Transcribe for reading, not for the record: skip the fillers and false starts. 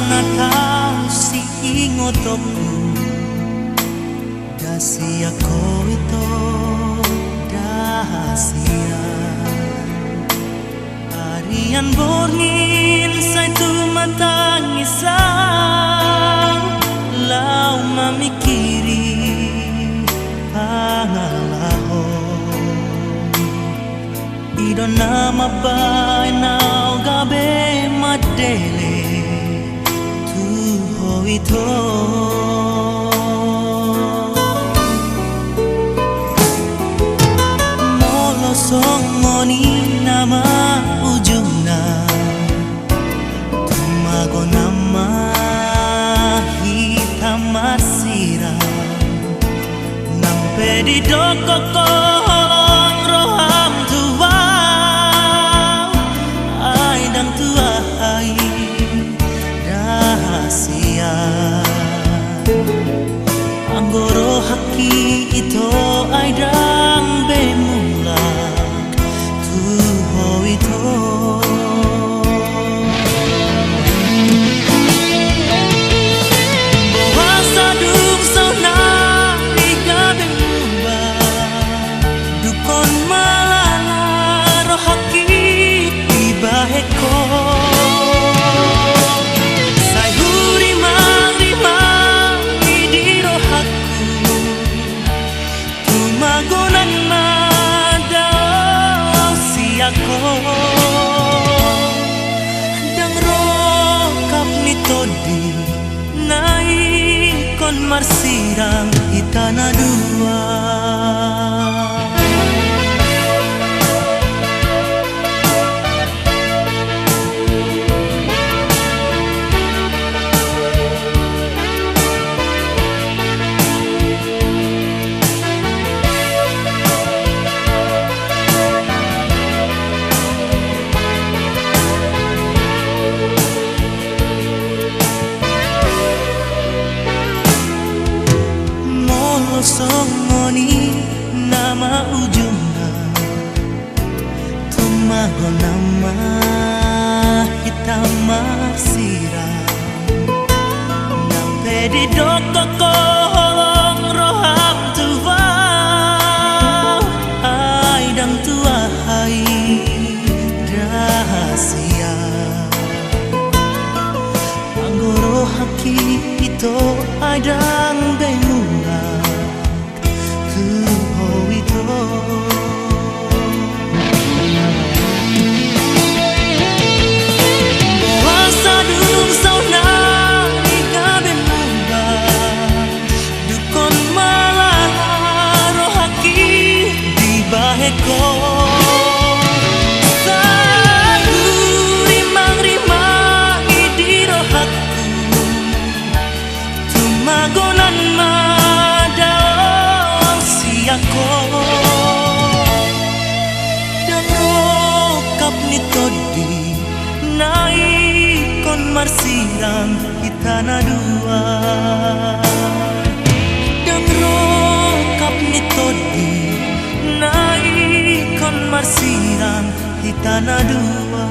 natau si ingotoku dasia ko ito dasia Arian borngin sa tumatang isang lau mamikiri pangalahon Ido na mabay na gabi madele tuho ito Molosong ngoni nama ujung na tumago nama hitam masira nampe di doko kolong roham tua ai dang tua ai rahasia anggoro haki itu ai dang bemulak tuho itu Dang rokap ni todi naik kon marsirang itana dua Songoni nama ujungna tumago nama hitam masira nampe di doko kolong roham tua ai dang tua hai rahasia anggoro haki itu ai dang bemula Marsirang itana dua Dang rokap ni todi naik kon marsirang itana dua